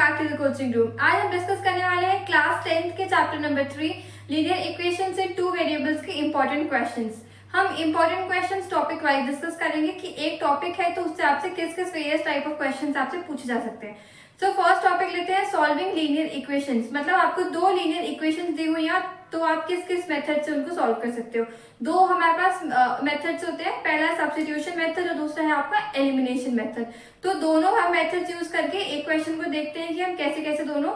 Back to the coaching room. आज हम discuss करने वाले हैं क्लास 10th के chapter number 3 linear equations in two variables के इंपॉर्टेंट क्वेश्चंस। हम important questions topic wise discuss करेंगे कि एक टॉपिक है तो उससे आपसे किस किस वेरियस टाइप ऑफ क्वेश्चंस आपसे पूछे जा सकते हैं। सो फर्स्ट टॉपिक लेते हैं सॉल्विंग लीनियर इक्वेशंस। मतलब आपको दो लीनियर इक्वेशंस दी हुई हैं तो आप किस किस मेथड से उनको सॉल्व कर सकते हो। दो हमारे पास मेथड्स होते हैं, पहला है सब्स्टिट्यूशन मेथड और दूसरा है आपका एलिमिनेशन मेथड। तो दोनों हम मेथड्स यूज करके एक क्वेश्चन को देखते हैं कि हम कैसे कैसे दोनों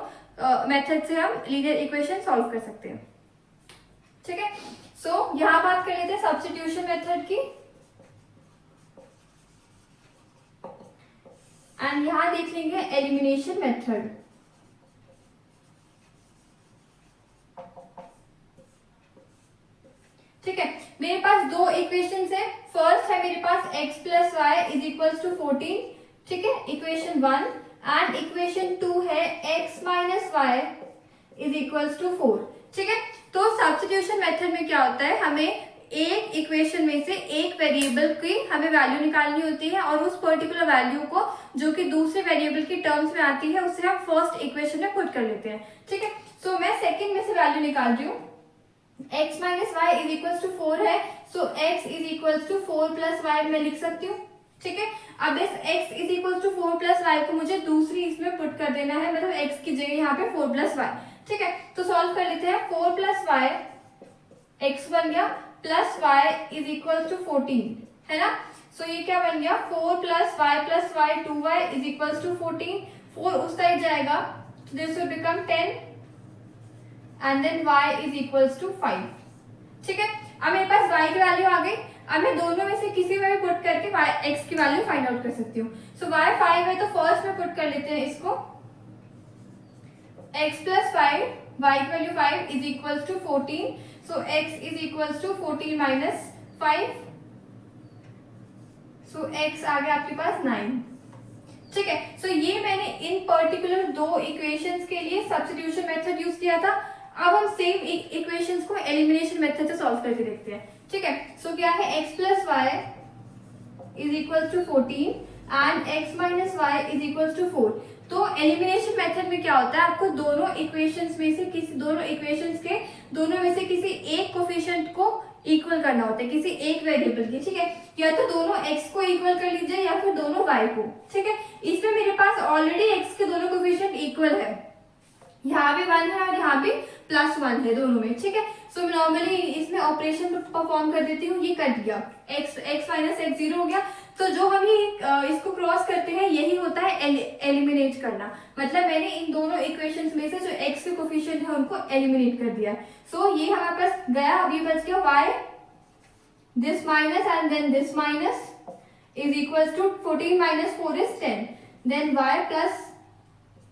मेथड से हम लीनियर इक्वेशन सॉल्व कर सकते हैं। ठीक है, सो यहाँ बात कर लेते हैं सब्स्टिट्यूशन मेथड की एंड यहाँ देख लेंगे एलिमिनेशन मेथड। ठीक है, मेरे पास दो इक्वेशंस है। फर्स्ट है मेरे पास x plus y is equals to 14। ठीक है, इक्वेशन 1 एंड इक्वेशन 2 है x minus y is equals to 4। ठीक है, तो सब्स्टिट्यूशन मेथड में क्या होता है, हमें एक इक्वेशन में से एक वेरिएबल की हमें वैल्यू निकालनी होती है और उस पर्टिकुलर वैल्यू को जो कि दूसरे वेरिएबल की टर्म्स में आती है उसे हम फर्स्ट इक्वेशन में पुट कर लेते हैं। ठीक है, सो मैं सेकंड में से वैल्यू निकाल रही हूँ। x minus y is equals to 4 है, so x is equals to 4 plus y मैं लिख सकती हूँ। ठीक है, अब इस x is equals to 4 plus y को मुझे दूसरी इसमें पुट कर देना है, मतलब x की जगह यहाँ पे 4 प्लस वाई। ठीक है, तो सॉल्व कर लेते हैं। 4 प्लस वाई x बन गया plus y is equals to 14 है ना। सो ये क्या बन गया, 4 plus y 2y is equals to 14। 4 उस साइड जाएगा तो this will become 10 and then y is equals to 5। ठीक है, अब मेरे पास y की वैल्यू आ गई। अब मैं दोनों में से किसी में भी पुट करके x की वैल्यू फाइंड आउट कर सकती हूँ। सो y 5 है तो फर्स्ट में पुट कर लेते हैं इसको। x प्लस 5 y की value 5 is equals to 14। So x is equals to 14 minus 5। So x आ गया आपके पास 9। ठीक है, सो ये मैंने इन पर्टिकुलर दो इक्वेशंस के लिए सब्स्टिट्यूशन मेथड यूज किया था। अब हम सेम इक्वेशंस को एलिमिनेशन मेथड से सॉल्व करके देखते हैं। ठीक है, सो क्या है, x plus y is equal to 14 and x minus y is equal to 4। तो एलिमिनेशन मेथड में क्या होता है, आपको दोनों इक्वेशंस में से किसी एक कोफिशिएंट को इक्वल करना होता है, किसी एक वेरिएबल की। ठीक है, या तो दोनों x को इक्वल कर लीजिए या फिर दोनों y को। ठीक है, इसमें मेरे पास ऑलरेडी x के दोनों कोफिशिएंट इक्वल है, यहाँ भी 1 है और यहाँ भी +1 है दोनों में। ठीक है, सो मैं नॉर्मली इसमें ऑपरेशन परफॉर्म कर देती हूँ। ये कर दिया, x माइनस x 0 हो गया। तो जो हम ये इसको क्रॉस करते हैं यही होता है एलिमिनेट करना। मतलब मैंने इन दोनों इक्वेशंस में से जो x के कोफिशिएंट है उनको एलिमिनेट कर दिया। सो ये हमारे पास गया। अब ये बच गया y this minus and then this minus is equal to 14 minus 4 is 10, then y plus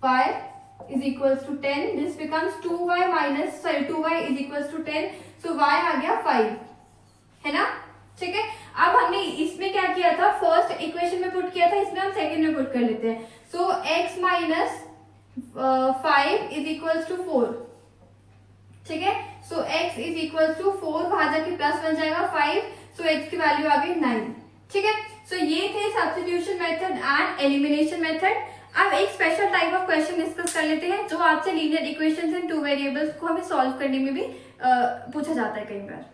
y is equals to 10. This becomes 2y is equals to 10. So y आ गया 5 है ना। ठीक है, अब हमने इसमें क्या किया था, फर्स्ट इक्वेशन में पुट किया था, इसमें हम सेकंड में पुट कर लेते हैं। So x minus 5 is equals to 4। ठीक है, so x is equals to 4, वहां जाके प्लस बन जाएगा 5। सो x की वैल्यू आ गई 9। ठीक है, सो ये थे substitution method and elimination method. अब एक special type of question discuss कर लेते हैं जो आपसे linear equations in two variables को हमें सॉल्व करने में भी पूछा जाता है कई बार।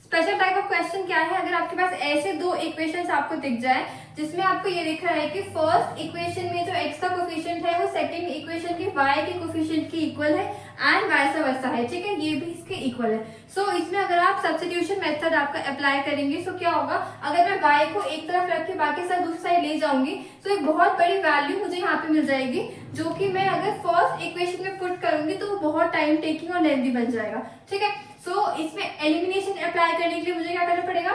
स्पेशल टाइप ऑफ क्वेश्चन क्या है, अगर आपके पास ऐसे दो इक्वेशंस आपको दिख जाए जिसमें आपको ये दिख रहा है कि फर्स्ट इक्वेशन में जो x का कोफिशिएंट है वो सेकंड इक्वेशन के y के कोफिशिएंट की इक्वल है एंड वाइस वर्सा है। ठीक है, ये भी इसके इक्वल है। सो इसमें अगर आप सब्स्टिट्यूशन मेथड आपका अप्लाई करेंगे तो क्या होगा, अगर मैं y को एक तरफ रख के बाकी सब दूसरी साइड ले जाऊंगी तो एक बहुत बड़ी वैल्यू मुझे यहाँ पे मिल जाएगी, जो कि मैं अगर फर्स्ट इक्वेशन में पुट करूंगी तो वो बहुत टाइम टेकिंग और लेंथी बन जाएगा। ठीक है, सो इसमें एलिमिनेशन अप्लाई करने के लिए मुझे क्या करना पड़ेगा,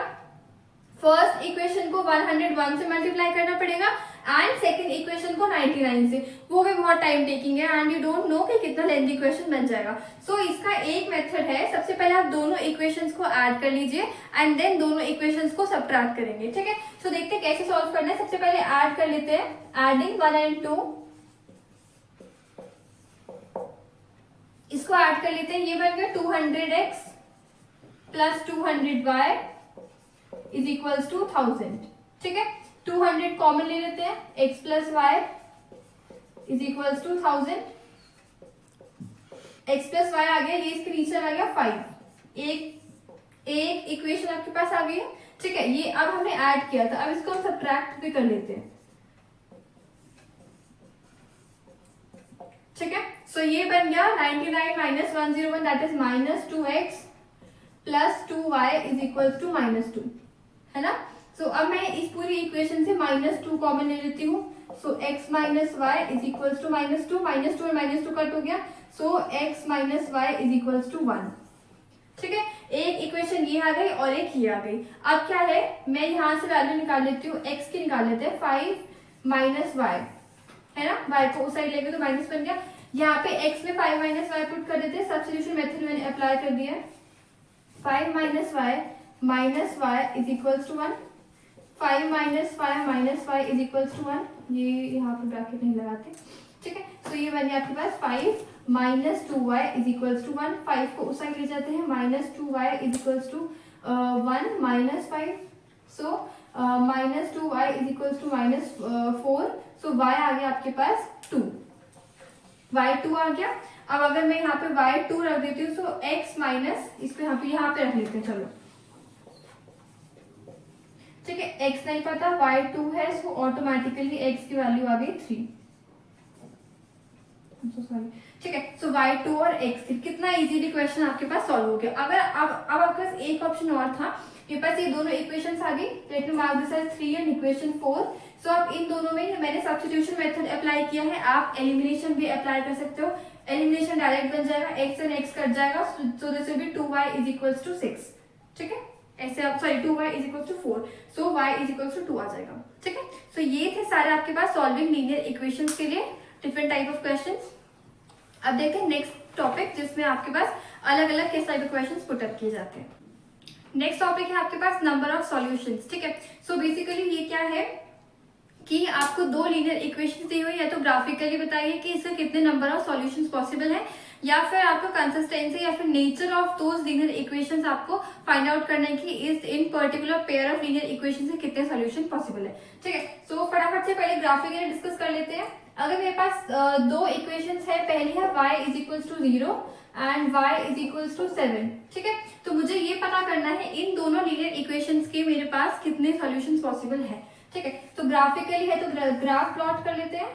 फर्स्ट इक्वेशन को 101 से मल्टीप्लाई करना पड़ेगा एंड सेकंड इक्वेशन को 99 से। वो भी बहुत टाइम टेकिंग है एंड यू डोंट नो कि कितना लेंथी इक्वेशन बन जाएगा। सो इसका एक मेथड है, सबसे पहले आप दोनों इक्वेशंस को ऐड कर लीजिए एंड देन दोनों इक्वेशंस को सब्ट्रैक्ट करेंगे। ठीक है, सो देखते हैं कैसे सॉल्व करना है। सबसे पहले ऐड कर लेते हैं, एडिंग 1 एंड 2, इसको ऐड कर लेते हैं। ये बन गया 200x plus 200y is equals to 1000। ठीक है, 200 कॉमन ले लेते हैं, x plus y is equals to 1000, x plus y आ गया, ये इसके नीचे आ गया 5, एक इक्वेशन आपके पास आ गई है, ठीक है। ये अब हमने ऐड किया था, अब इसको हम सब्ट्रैक्ट भी कर लेते हैं, ठीक है। सो ये बन गया 99 minus 101 that is minus 2x plus 2y is equals to -2, है ना। सो अब मैं इस पूरी इक्वेशन से -2 कॉमन ले लेती हूँ, so x minus y is equals to -2, -2 और -2 कट हो गया, so x minus y is equals to 1, ठीक है। एक इक्वेशन ये आ गई और एक ये आ गई। अब क्या है, मैं यहाँ से वैल्यू निकाल लेती हूँ, x की निकाल लेते हैं, 5 माइनस वाई, है ना, y को उस साइड लेके तो माइनस बन गया, यहाँ पे x में 5 माइनस वाई पुट कर देते हैं, सब्स्टिट्यूशन मेथड मैंने अप्लाई कर दिया, 5 minus y is equals to 1, 5 minus y is equals to 1, ये यहाँ पे ब्रैकेट नहीं लगाते, ठीक है। सो ये बन गया आपके पास 5 minus 2y is equals to 1, 5 को उस साइड ले जाते हैं, -2y is equals to 1 minus 5, so -2y is equals to -4, so y आ गया आपके पास 2, y2 आ गया। अब अगर मैं यहाँ पे y2 रख देती हूँ, सो x माइनस, इसको यहाँ पे रख लेते हैं, चलो, ठीक है। x नहीं पता, y2 है, सो ऑटोमेटिकली x की वैल्यू आ गई 3, ठीक है। सो y2 और x3, कितना इजीली क्वेश्चन आपके पास सॉल्व हो गया। अगर अब आपके पास एक ऑप्शन और था, मेरे पास ये दोनों इक्वेशंस आ गई, let me mark this as 3 and equation 4, so अब इन दोनों में मैंने सब्स्टिट्यूशन मेथड अप्लाई किया है, आप एलिमिनेशन भी अप्लाई कर सकते हो, एलिमिनेशन डायरेक्ट बन जाएगा, x एंड x कट जाएगा, so this will be 2y is equals to 6, ठीक है, ऐसे आप, sorry 2y is equals to 4, so y is equals to 2 आ जाएगा, ठीक है। सो ये थे सारे आपके पास सॉल्विंग लीनियर इक्वेशंस के लिए डिफरेंट टाइप ऑफ क्वेश्चंस। अब देखते हैं नेक्स्ट टॉपिक, जिसमें आपके पास अलग अलग किस type of questions put up किए जाते हैं। नेक्स्ट टॉपिक है आपके पास नंबर ऑफ सॉल्यूशंस, ठीक है। सो बेसिकली ये क्या है कि आपको दो लीनियर इक्वेशंस दी हुई है, तो ग्राफिकली बताइए कि इससे कितने नंबर ऑफ सॉल्यूशंस पॉसिबल है, या फिर आपको कंसिस्टेंसी या फिर nature of those linear equations आपको फाइंड आउट करने की इस इन particular pair of linear equation से कितने सॉल्यूशन पॉसिबल है, ठीक है। सो फटाफट से पहले ग्राफिकली डिस्कस कर लेते हैं। अगर मेरे पास दो इक्वेशंस है, पहली है y is equals to 0 and y is equals to 7, ठीक है। तो मुझे ये पता करना है इन दोनों लीनियर इक्वेशंस के मेरे पास कितने सॉल्यूशंस पॉसिबल है, ठीक है। तो ग्राफिकली है, तो ग्राफ प्लॉट कर लेते हैं।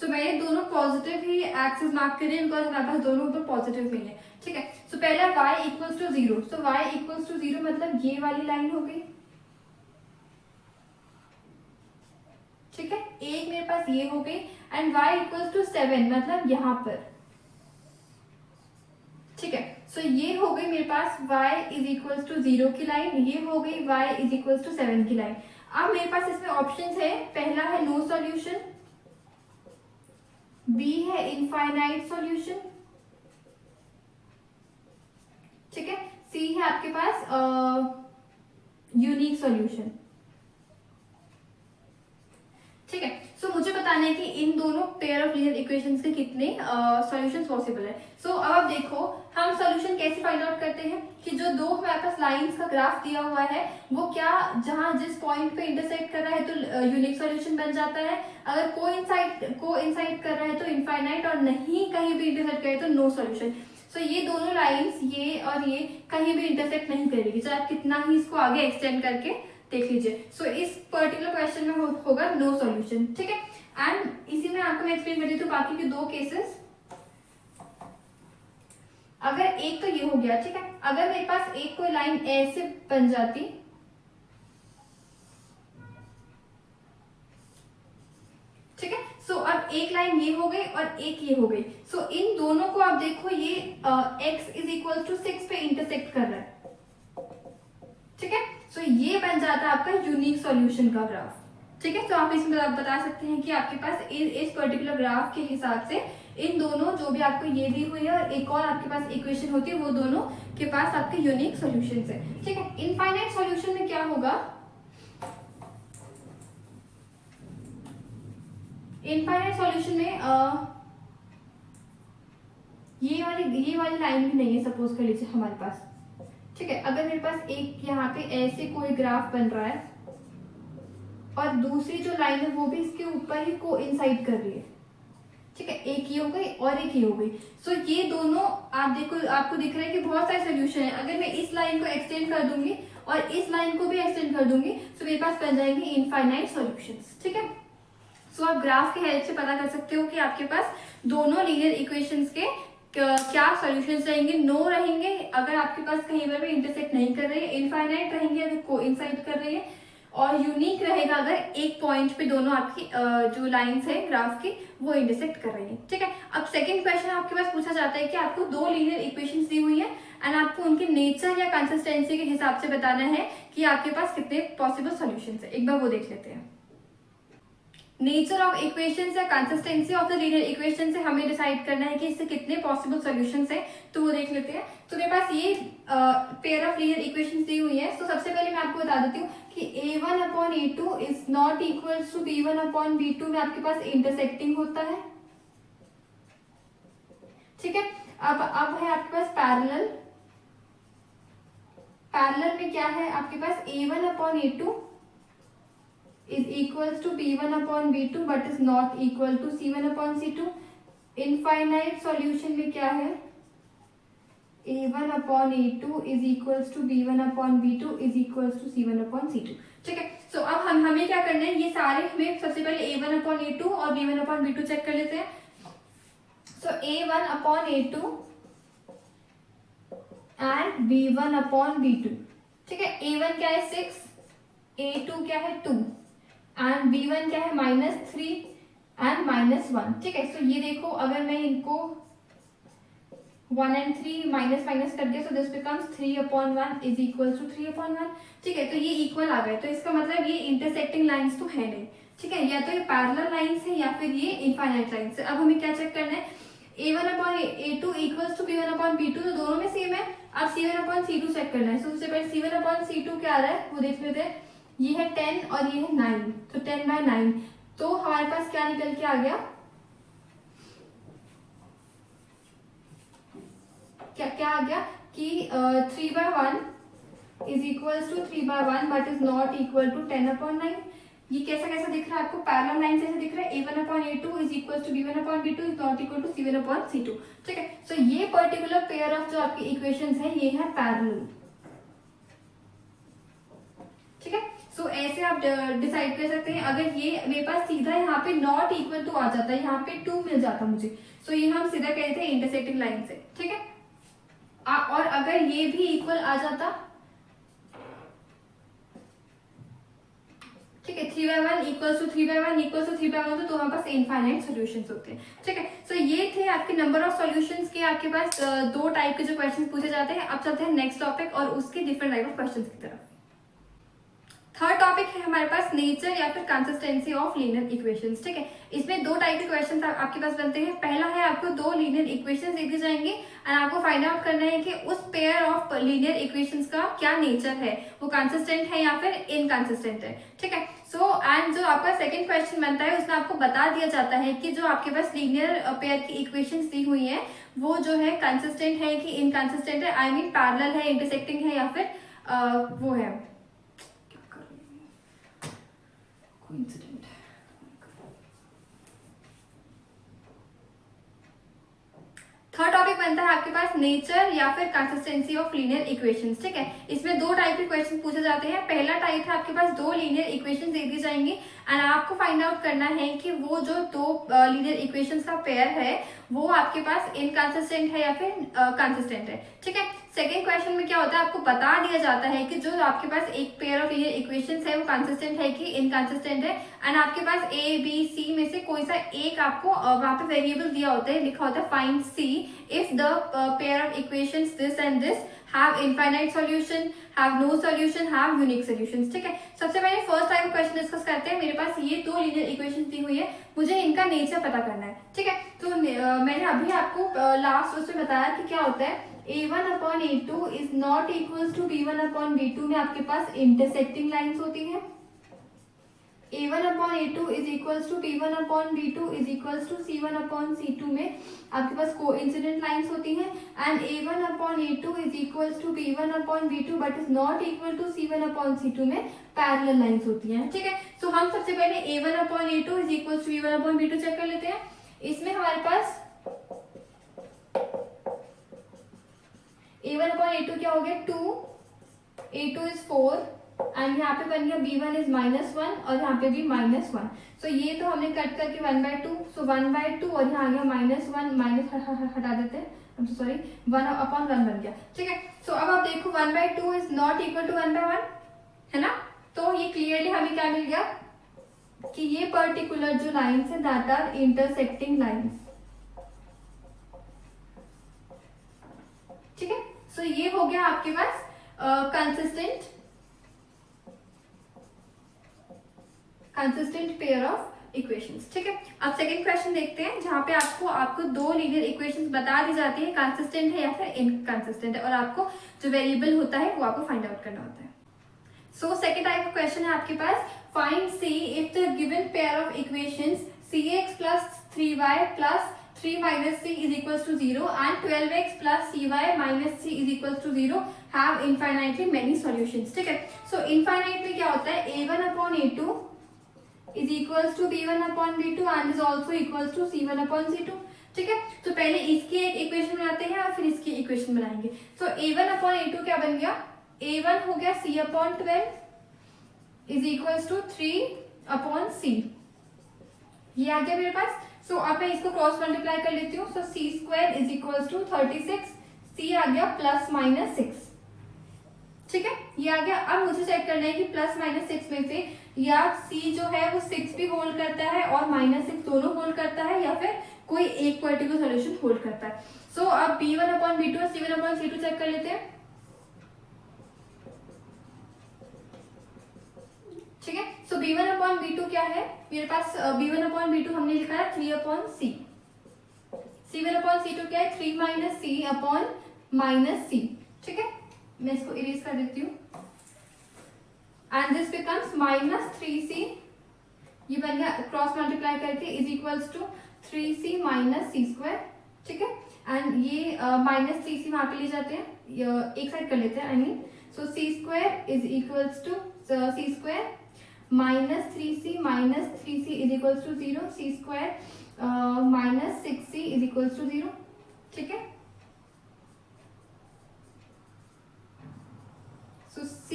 सो मैंने दोनों पॉजिटिव ही एक्सिस मार्क करिए, बिकॉज हमारे पास दोनों ऊपर पॉजिटिव ही है, ठीक है। सो पहला y equals to 0, so y equals to 0 मतलब ये वाली लाइन हो गई, ठीक है। एक मेरे पास ये हो गई, एंड y इक्वल्स टू 7 मतलब यहाँ पर, ठीक है। सो ये हो गई मेरे पास y इज इक्वल्स टू 0 की लाइन, ये हो गई y इज इक्वल्स टू 7 की लाइन। अब मेरे पास इसमें ऑप्शंस है, पहला है नो सॉल्यूशन, बी है इनफाइनाइट सॉल्यूशन, ठीक है, सी है आपके पास यूनिक सॉल्यूशन, ठीक है। सो मुझे बताना है कि इन दोनों पेयर ऑफ लीनियर इक्वेशंस के कितने सॉल्यूशंस पॉसिबल है। सो अब आप देखो हम सॉल्यूशन कैसे फाइंड आउट करते हैं कि जो दो हमारे पास लाइंस का ग्राफ दिया हुआ है वो क्या जहां जिस पॉइंट पे इंटरसेक्ट कर रहा है तो यूनिक सॉल्यूशन बन जाता है, अगर को इनसाइड कर रहा है तो इनफाइनाइट, और नहीं कहीं भी इंटरसेक्ट करे तो नो सॉल्यूशन। सो ये दोनों लाइंस ये और ये कहीं भी इंटरसेक्ट नहीं करेगी, चाहे आप कितना ही इसको आगे एक्सटेंड करके देख लीजिए। सो इस पर्टिकुलर क्वेश्चन में होगा नो सॉल्यूशन, ठीक है। एंड इसी में आपको मैं एक्सप्लेन कर देती हूँ बाकी के दो केसेस। अगर एक तो ये हो गया, ठीक है, अगर मेरे पास एक कोई लाइन ऐसे बन जाती, ठीक है। सो अब एक लाइन ये हो गई और एक ये हो गई, सो इन दोनों को आप देखो ये x इज इक्वल टू 6 पे इंटरसेक्ट कर रहा है, ठीक है। सो ये बन जाता है आपका यूनिक सॉल्यूशन का ग्राफ, ठीक है। तो आप इसमें बता सकते हैं कि आपके पास इस पर्टिकुलर ग्राफ के हिसाब से इन दोनों जो भी आपको ये दी हुई है और एक और आपके पास इक्वेशन होती है, वो दोनों के पास आपके यूनिक सॉल्यूशंस है, ठीक है। इनफाइनाइट सॉल्यूशन में क्या होगा, इनफाइनाइट सॉल्यूशन में ये वाली लाइन भी नहीं है, सपोज कर लीजिए हमारे पास, ठीक है। अगर मेरे पास एक यहाँ पे ऐसे कोई ग्राफ बन रहा है और दूसरी जो लाइन है वो भी इसके ऊपर ही कोइंसाइड कर रही है, ठीक है, एक ये हो गई और एक ये हो गई। सो ये दोनों आप देखो, आपको दिख रहा है कि बहुत सारे सोल्यूशन है। अगर मैं इस लाइन को एक्सटेंड कर दूंगी और इस लाइन को भी एक्सटेंड कर दूंगी तो मेरे पास बन जाएंगे इनफाइनाइट सॉल्यूशंस, ठीक है। सो आप ग्राफ की हेल्प से पता कर सकते हो कि आपके पास दोनों लीनियर इक्वेशंस के क्या सॉल्यूशंस रहेंगे। नो रहेंगे अगर आपके पास कहीं पर भी इंटरसेक्ट नहीं कर रही है, इनफाइनाइट रहेंगे अगर कोइंसाइड कर रही है, और यूनिक रहेगा अगर एक पॉइंट पे दोनों आपकी जो लाइंस है ग्राफ की वो इंटरसेक्ट कर रही है, ठीक है। अब सेकंड क्वेश्चन आपके पास पूछा जाता है कि आपको दो लीनियर इक्वेशंस दी हुई है एंड आपको उनके नेचर या कंसिस्टेंसी के हिसाब से बताना है कि आपके पास कितने पॉसिबल सॉल्यूशंस है। एक बार वो देख लेते हैं। नेचर ऑफ इक्वेशंस या consistency of the linear equation से हमें डिसाइड करना है कि इससे कितने पॉसिबल सॉल्यूशंस हैं, तो वो देख लेते हैं। तो मेरे पास ये पेयर ऑफ लीनियर इक्वेशंस दी हुई है। तो सबसे पहले मैं आपको बता देती हूँ कि a1/a2 is not equal to b1/b2 में आपके पास इंटरसेक्टिंग होता है, ठीक है। अब है आपके पास पैरेलल। पैरेलल में क्या है आपके पास a1/a2 is equals to b1/b2 but is not equal to c1/c2। Infinite solution में क्या है, a1/a2 is equals to b1/b2 is equals to c1/c2, ठीक है। सो अब हमें क्या करना है, ये सारे हमें सबसे पहले a1/a2 और b1/b2 चेक कर लेते हैं। सो a1/a2 एंड b1/b2, ठीक है। a1 क्या है 6, a2 क्या है 2 एंड b1 क्या है -3 एंड -1, ठीक है। सो ये देखो अगर मैं इनको 1 and 3 माइनस कर दिया तो this becomes 3/1 is equal to 3/1, ठीक है। तो ये इक्वल आ गए, तो इसका मतलब ये इंटरसेक्टिंग लाइंस तो है नहीं, ठीक है। या तो ये पैरेलल लाइंस है या फिर ये इनफाइनाइट लाइंस है। अब हमें क्या चेक करना है, a1/a2 इक्वल्स टू b1/b2, तो दोनों में सेम है। अब c1/c2 चेक करना है। सबसे पहले c1/c2 क्या आ रहा है वो देख लेते हैं। ये है 10 और ये है 9, तो 10/9, तो हमारे पास क्या निकल के आ गया, क्या आ गया कि 3/1 is equals to 3/1 but is not equal to 10/9। ये कैसा दिख रहा है आपको, पैरेलल लाइन जैसे दिख रहा है। a1/a2 is equals to b1/b2 is not equal to c1/c2, ठीक है। सो ये पर्टिकुलर पेयर ऑफ जो आपकी इक्वेशंस है ये है पैरेलल, ठीक है। सो ऐसे आप डिसाइड कर सकते हैं। अगर ये मेरे पास सीधा यहाँ पे नॉट इक्वल टू आ जाता है, यहाँ पे 2 मिल जाता मुझे, सो ये हम सीधा कहते थे इंटरसेक्टिंग लाइन से, ठीक है। और अगर ये भी इक्वल आ जाता, ठीक है, 3/1 इक्वल्स टू 3/1 इक्वल्स टू 3/1, तो हमारे पास इनफाइनाइट सॉल्यूशंस होते हैं, ठीक है। सो ये थे आपके नंबर ऑफ सॉल्यूशंस के आपके पास दो टाइप के जो क्वेश्चन पूछे जाते हैं। अब चलते हैं नेक्स्ट टॉपिक और उसके डिफरेंट टाइप ऑफ क्वेश्चन की तरफ। थर्ड टॉपिक है हमारे पास नेचर या फिर कंसिस्टेंसी ऑफ लीनियर इक्वेशंस, ठीक है। इसमें दो टाइप के क्वेश्चन आपके पास बनते हैं। पहला है आपको दो लीनियर इक्वेशंस दे दी जाएंगे एंड आपको फाइंड आउट करना है कि उस पेयर ऑफ लीनियर इक्वेशंस का क्या नेचर है, वो कंसिस्टेंट है या फिर इनकंसिस्टेंट है, ठीक है। सो एंड जो आपका सेकंड क्वेश्चन बनता है उसमें आपको बता दिया जाता है कि जो आपके पास लीनियर पेयर की इक्वेशंस दी हुई है वो जो है कंसिस्टेंट है कि इनकंसिस्टेंट है, आई मीन पैरेलल है, इंटरसेक्टिंग है या फिर वो है कोइंसिडेंट है। थर्ड टॉपिक बनता है आपके पास नेचर या फिर कंसिस्टेंसी ऑफ लीनियर इक्वेशंस, ठीक है। इसमें दो टाइप के क्वेश्चन पूछे जाते हैं। पहला टाइप है आपके पास दो लीनियर इक्वेशंस दे दी जाएंगी एंड आपको फाइंड आउट करना है कि वो जो दो लीनियर इक्वेशंस का पेयर है वो आपके पास इनकंसिस्टेंट है या फिर कंसिस्टेंट है, ठीक है। सेकेंड क्वेश्चन में क्या होता है, आपको बता दिया जाता है कि जो आपके पास एक पेयर ऑफ लीनियर इक्वेशंस है वो कंसिस्टेंट है कि इनकंसिस्टेंट है एंड आपके पास A B C में से कोई सा एक आपको वहां पे वेरिएबल दिया होता है, लिखा होता है find C if the pair of equations this and this have infinite solution, have no solution, have unique solutions। ठीक है, सबसे पहले फर्स्ट टाइप का क्वेश्चन डिस्कस करते हैं। मेरे पास ये दो लीनियर इक्वेशंस दी हुई है, मुझे इनका नेचर पता करना है। ठीक है, तो मैंने अभी आपको लास्ट उसमें बताया कि क्या होता है, a1/a2 is not equal to b1/b2 में आपके पास इंटरसेक्टिंग लाइन्स होती हैं। a1/a2 is equals to b1/b2 is equals to c1/c2 में आपके पास कोइंसिडेंट लाइंस होती हैं। And a1/a2 is equals to b1/b2 but is not equal to c1/c2 में पैरेलल लाइंस होती हैं। ठीक है, तो हम सबसे पहले a1/a2 is equals to b1/b2 check कर लेते हैं। इसमें हमारे पास a1/a2 क्या हो गया 2, a2 इज 4 एंड यहाँ पे बन गया b1 इज -1 और यहाँ पे भी -1। सो ये तो हमने कट करके 1/2, सो 1/2 और यहाँ आ गया -1 माइनस हटा देते हैं, सॉरी 1/1 बन गया। ठीक है, सो अब आप देखो 1/2 इज नॉट इक्वल टू 1/1 है ना, तो ये क्लियरली हमें क्या मिल गया कि ये पर्टिकुलर जो लाइन्स है दैट आर इंटरसेक्टिंग लाइन्स। ठीक है, सो ये हो गया आपके पास कंसिस्टेंट पेयर ऑफ इक्वेशंस। ठीक है, अब सेकंड क्वेश्चन देखते हैं जहां पे आपको दो लीनियर इक्वेशंस बता दी जाती है, कंसिस्टेंट है या फिर इनकंसिस्टेंट है, और आपको जो वेरिएबल होता है वो आपको फाइंड आउट करना होता है। सो सेकंड टाइप का क्वेश्चन है आपके पास, find c if the given pair of equations cx plus 3y plus 3 minus c is equals to 0 and 12x plus cy minus c is equals to 0 have infinitely many solutions। ठीक है, so infinite में क्या होता है, a1/a2 is equals to b1/b2 and is also equals to c1/c2। ठीक है, तो पहले इसकी एक इक्वेशन बनाते हैं और फिर इसकी इक्वेशन बनाएंगे। so a1/a2 क्या बन गया, a1 हो गया c/12 is equals to 3/c, ये आ गया मेरे पास। सो अब मैं इसको क्रॉस मल्टीप्लाई कर लेती हूँ। So c² is equals to 36, c आ गया +-6। ठीक है, ये आ गया। अब मुझे चेक करना है कि +-6 में से या c जो है वो 6 भी होल्ड करता है और -6 दोनों होल्ड करता है या फिर कोई एक पर्टिकुलर सॉल्यूशन होल्ड करता है। सो अब b1/b2 और c1/c2 चेक कर लेते हैं। ठीक है, सो b1/b2 क्या है मेरे पास, b1/b2 हमने लिखा है 3/c, c1/c2 क्या है 3 - c/-c। ठीक है, मैं इसको इरेज कर देती हूँ एंड दिस बिकम्स -3c, ये बन गया क्रॉस मल्टीप्लाई करके is equals to 3c - c²। ठीक है, एंड ये -3c वहां पे ले जाते हैं, एक साइड कर लेते हैं, I mean so c² is equals to c² -3c - 3c is equals to 0, c² -6c is equals to 0। ठीक है, so c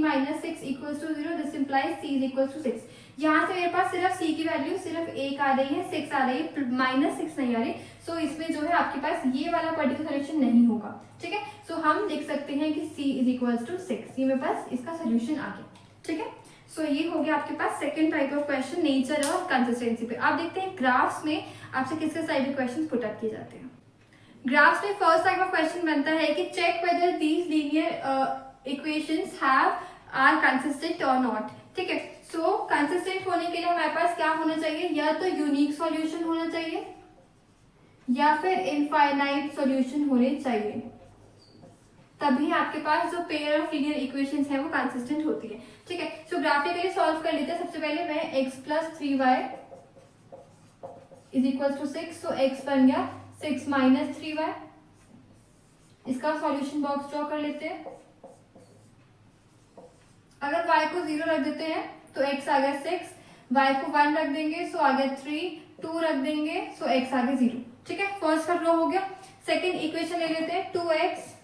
-6 equals to 0, this implies c is equals to 6। यहाँ से मेरे पास सिर्फ c की वैल्यू सिर्फ 1 आ रही है, 6 आ रही है, -6 नहीं आ रही। सो इसमें जो है आपके पास ये वाला पर्टिकुलर सोल्यूशन नहीं होगा। ठीक है, सो हम देख सकते हैं कि c इज इक्वल्स टू 6, ये मेरे पास इसका सोल्यूशन आ गया। ठीक है, सो ये हो गया आपके पास second type of question, nature और कंसिस्टेंसी पे। आप देखते हैं ग्राफ्स में आपसे किस किस टाइप के क्वेश्चन पुट अप किए जाते हैं। ग्राफ्स में फर्स्ट टाइप ऑफ क्वेश्चन बनता है कि check whether these linear equations are consistent और नॉट। ठीक है, सो कंसिस्टेंट होने के लिए हमारे पास क्या होना चाहिए, या तो यूनिक सॉल्यूशन होना चाहिए या फिर इनफाइनाइट सॉल्यूशन होने चाहिए, तभी आपके पास जो पेयर ऑफ लीनियर इक्वेशंस है वो कंसिस्टेंट होती है। ठीक है, सो ग्राफिकली सॉल्व कर लेते हैं। सबसे पहले मैं x + 3y is equal to 6, so x बन गया 6 - 3y। इसका सॉल्यूशन बॉक्स ड्रॉ कर लेते हैं। अगर y को 0 रख देते हैं तो x आ गया 6, y को 1 रख देंगे सो आ गया 3, 2 रख देंगे सो x आ गया 0। ठीक है, फर्स्ट का ड्रॉ हो गया। सेकेंड इक्वेशन ले लेते हैं, 2x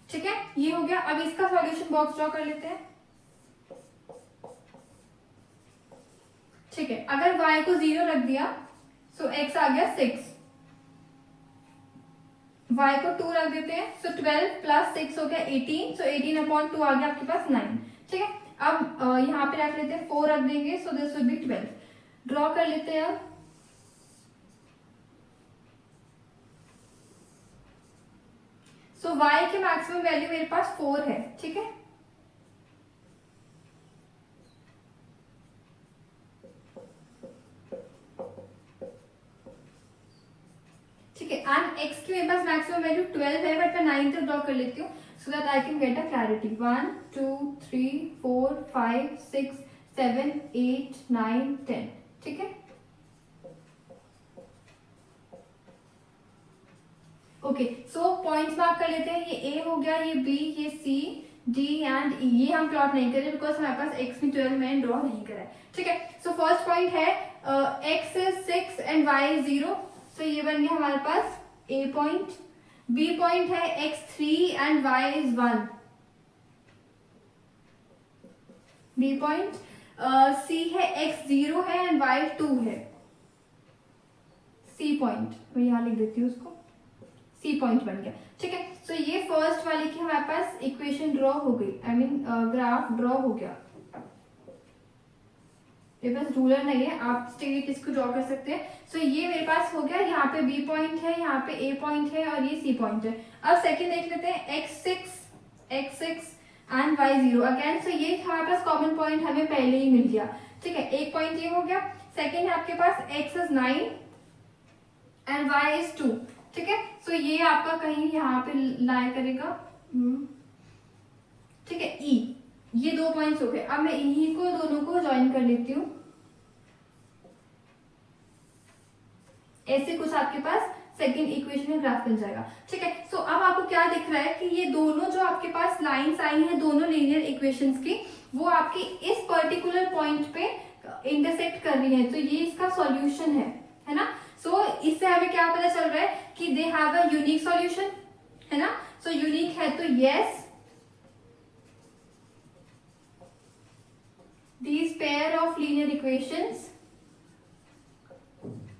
ठीक है, ये हो गया। अब इसका सॉल्यूशन बॉक्स ड्रॉ कर लेते हैं। ठीक है, अगर y को 0 रख दिया सो x आ गया 6, y को 2 रख देते हैं सो 12 + 6 हो गया 18, सो 18/2 आ गया आपके पास 9। ठीक है। अब यहाँ पे रख लेते हैं 4 रख देंगे, सो दिस विल बी 12। ड्रॉ कर लेते हैं अब। सो y की मैक्सिमम वैल्यू मेरे पास 4 है, ठीक है। ठीक है, एंड x की मेरे पास मैक्सिमम वैल्यू 12 है, बट मैं 9 तक ड्रॉ कर लेती हूँ so that I can get a clarity. 1 2 3 4 5 6 7 8 9 10, ठीक है। ओके, सो पॉइंट्स मार्क कर लेते हैं। ये a हो गया, ये b, ये c, d एंड e। ये हम प्लॉट नहीं करें बिकॉज हमारे पास x भी 12 मैंने ड्रॉ नहीं करा है, ठीक है। सो फर्स्ट पॉइंट है x is 6 and y is 0, सो ये बन गया हमारे पास a पॉइंट। b पॉइंट है x 3 and y is 1, b point. c है x 0 है एंड y 2 है, c पॉइंट। मैं यहाँ लिख देती हूँ उसको, सी पॉइंट बन गया, ठीक है। सो ये फर्स्ट वाले की हमारे पास इक्वेशन ड्रॉ हो गई, आई मीन ग्राफ ड्रॉ हो गया। मेरे पास रूलर नहीं है, आप स्ट्रेट इसको ड्रॉ कर सकते हैं। सो ये मेरे पास हो गया, यहाँ पे बी पॉइंट है, यहाँ पे ए पॉइंट है और ये सी पॉइंट है। अब सेकंड देख लेते हैं x6 एंड y0 अगेन। सो ये हमारे पास कॉमन पॉइंट हमें पहले ही मिल गया, ठीक है। एक पॉइंट ये हो गया। सेकंड है आपके पास x is 9 and y is 2, ठीक है। सो ये आपका कहीं यहाँ पे लाई करेगा, ठीक है, E। ये 2 पॉइंट्स हो गए। अब मैं इन्हीं को दोनों को ज्वाइन कर लेती हूँ। ऐसे कुछ आपके पास सेकंड इक्वेशन में ग्राफ बन जाएगा, ठीक है। सो अब आपको क्या दिख रहा है कि ये दोनों जो आपके पास लाइंस आई हैं दोनों लीनियर इक्वेशंस की, वो आपकी इस पर्टिकुलर पॉइंट पे इंटरसेक्ट कर रही है। तो ये इसका सॉल्यूशन है ना। सो इससे हमें क्या पता चल रहा है कि they have a unique solution, है ना। सो यूनिक है तो yes, these pair of linear equations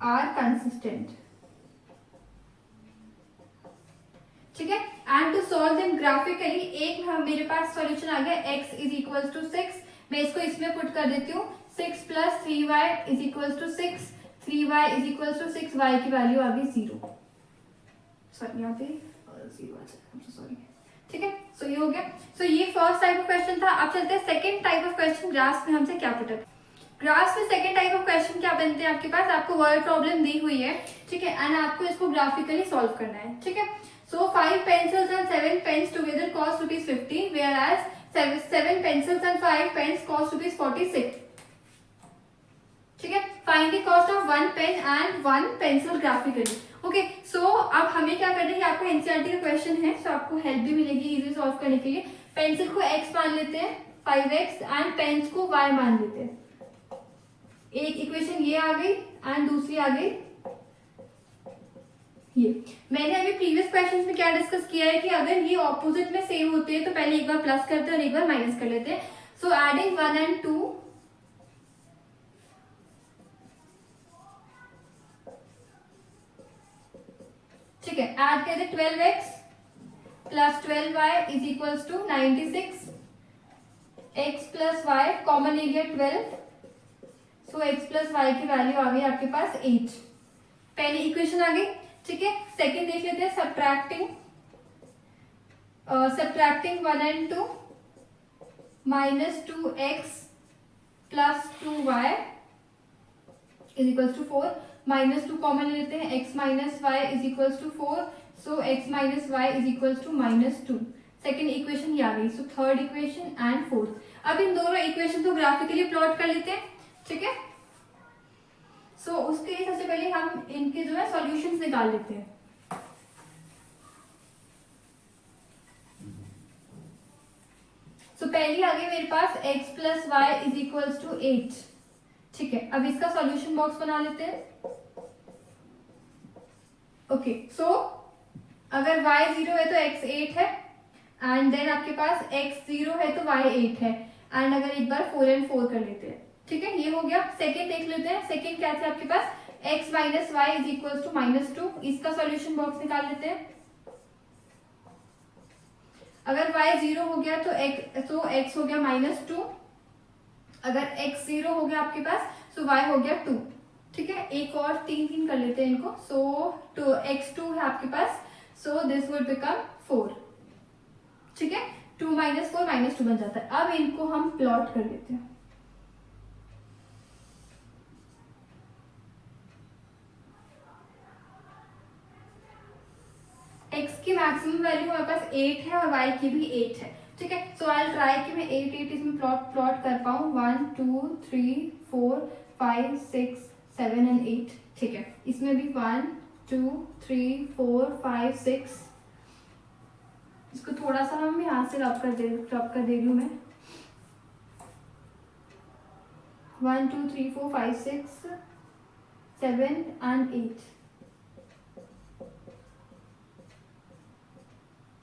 are consistent, ठीक है। And to solve them graphically, एक मेरे पास सॉल्यूशन आ गया x इज इक्वल टू 6। मैं इसको इसमें पुट कर देती हूँ, 6 plus 3y is equal to 6, 3y is equal to 6, y की वैल्यू आ गई 0। सॉरी यहाँ पे 0 आ जाएगा, सॉरी, ठीक है। सो ये हो गया। सो ये फर्स्ट टाइप ऑफ क्वेश्चन था। अब चलते हैं second type of question. Graph में हमसे क्या पूछा? ग्राफ में सेकंड टाइप ऑफ क्वेश्चन क्या बनते हैं आपके पास, आपको वर्ड प्रॉब्लम दी हुई है, ठीक है, एंड आपको इसको ग्राफिकली सॉल्व करना है, ठीक है। सो 5 pencils and 7 pens together cost ₹50, whereas 7 pencils and 5 pens cost ₹46, ठीक है। Find the cost of 1 pen and 1 pencil graphically. Okay, so अब हमें क्या करना है, आपको एनसीईआरटी का क्वेश्चन है, सो आपको हेल्प भी मिलेगी इजी सॉल्व करने के लिए। पेंसिल को x मान लेते हैं, 5x, एंड पेन्स को y मान लेते हैं। एक इक्वेशन ये आ गई एंड दूसरी आ गई ये। मैंने अभी प्रीवियस क्वेश्चन में क्या डिस्कस किया है कि अगर ये ऑपोजिट में सेम होते हैं तो पहले एक बार प्लस करते हैं और एक बार माइनस कर लेते हैं। सो एडिंग 1 and 2, ठीक है, ऐड कर दे 12x plus 12y is equals to 96, x plus y common ले लिया 12, सो x प्लस वाई की वैल्यू आ गई आपके पास 8। पहली इक्वेशन आ गई, ठीक है। सेकंड देख लेते हैं, subtracting 1 and 2 minus 2x plus 2y is equals to 4, minus 2 common लेते हैं, x minus y is equals to 4, so x minus y is equals to -2। Second equation ये आ गई। So third equation and fourth. अब इन दोनों equation को graphically plot कर लेते हैं, ठीक है। सो उसके लिए सबसे पहले हम इनके जो है सॉल्यूशंस निकाल लेते हैं। सो पहली आ गई मेरे पास x plus y is equals to 8, ठीक है। अब इसका सॉल्यूशन बॉक्स बना लेते हैं। ओके, सो अगर y 0 है तो x 8 है, एंड देन आपके पास x 0 है तो y 8 है, एंड अगर एक बार 4 and 4 कर लेते हैं, ठीक है, ये हो गया। सेकेंड देख लेते हैं, सेकेंड क्या था आपके पास, x minus y is equal to -2, इसका सॉल्यूशन बॉक्स निकाल लेते हैं। अगर y 0 हो गया तो x हो गया -2, अगर x 0 हो गया आपके पास तो y हो गया 2। ठीक है, एक और तीन कर लेते हैं इनको। सो x2 है आपके पास, सो दिस वुड बिकम 4। ठीक है, 2 - 4 -2 बन जाता है। अब इनको हम प्लॉट कर लेते हैं। x की मैक्सिमम वैल्यू हमारे पास 8 है और y की भी 8 है। ठीक है, सो आई ट्राई कि मैं 8 8 इसमें प्लॉट कर पाऊँ। 1 2 3 4 5 6 7 एंड 8। ठीक है, इसमें भी 1 2 3 4 5 6। इसको थोड़ा सा हम यहाँ से रब कर दे रही हूँ मैं। 1 2 3 4 5 6 7 एंड 8।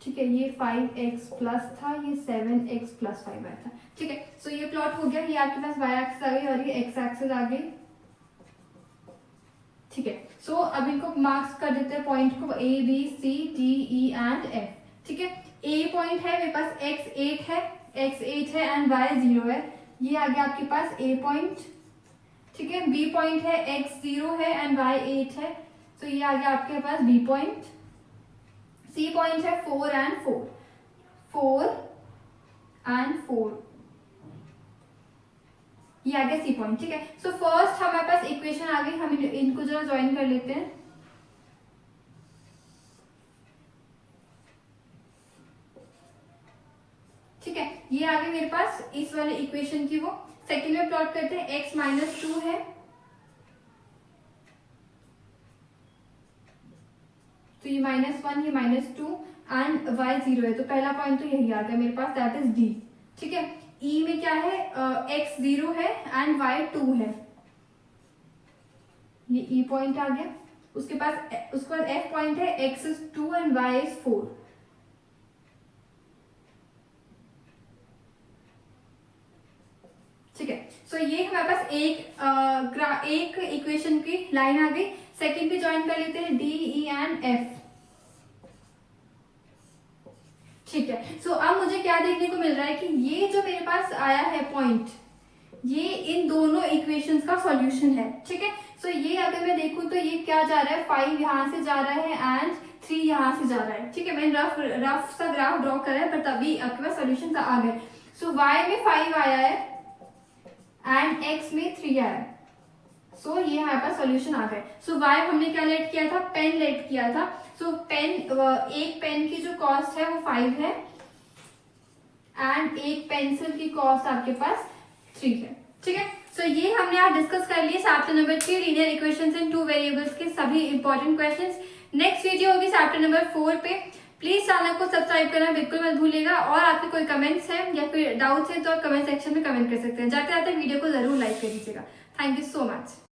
ठीक है, ये 5x प्लस था, ये 7x प्लस 5 आया था। ठीक है, सो ये प्लॉट हो गया। ये आपके पास y एक्सिस आ गई और ये x एक्सिस आ गई। ठीक है, सो अब इनको मार्क्स कर देते हैं पॉइंट को, A B C D E and F। ठीक है, A पॉइंट है मेरे पास, x 8 है एंड y 0 है। ये आ गया आपके पास A पॉइंट। ठीक है, B पॉइंट है, x 0 है एंड y 8 है, तो ये आ गया आपके पास B पॉइंट। C पॉइंट है 4 एंड 4 एंड 4, ये आ गया C पॉइंट। ठीक है, सो फर्स्ट हमारे पास इक्वेशन आ गई, हम इनको जरा ज्वाइन कर लेते हैं। ठीक है, ये आ गई मेरे पास इस वाले इक्वेशन की वो। सेकेंड में प्लॉट करते हैं, x -2 है तो ये -1, ये -2 एंड y 0 है, तो पहला पॉइंट तो यही आ गया मेरे पास, दैट इज D। ठीक है, E में क्या है, x 0 है एंड y 2 है, ये E पॉइंट आ गया। उसके बाद F पॉइंट है, x is 2 and y is 4। ठीक है, सो ये हमारे पास एक इक्वेशन की लाइन आ गई। सेकंड पे ज्वाइन कर लेते हैं, D E एंड F। ठीक है, सो अब मुझे क्या देखने को मिल रहा है कि ये जो मेरे पास आया है पॉइंट, ये इन दोनों इक्वेशंस का सॉल्यूशन है। ठीक है, सो ये अगर मैं देखूं तो ये क्या जा रहा है, 5 यहां से जा रहा है एंड 3 यहां से जा रहा है। ठीक है, मैंने रफ सा ग्राफ ड्रॉ करा है, पर तभी आपके पास सॉल्यूशन आ गए। सो y में 5 आया है एंड x में 3 आया है, सो ये हमारे पास सॉल्यूशन आ गए। सो y हमने क्या लेट किया था, पेन लेट किया था। सो एक पेन की जो कॉस्ट है वो 5 है एंड एक पेंसिल की कॉस्ट आपके पास 3 है। ठीक है, सो ये हमने आज डिस्कस कर लिए चैप्टर नंबर 3 लीनियर इक्वेशंस इन 2 वेरिएबल्स के सभी इंपॉर्टेंट क्वेश्चंस। नेक्स्ट वीडियो होगी चैप्टर नंबर 4 पे। प्लीज चैनल को सब्सक्राइब करना बिल्कुल मत भूलिएगा, और आपके कोई कमेंट्स हैं या फिर डाउट्स हैं तो आप कमेंट सेक्शन में कमेंट कर सकते हैं। जाते जाते वीडियो को जरूर लाइक कर दीजिएगा। Thank you so much.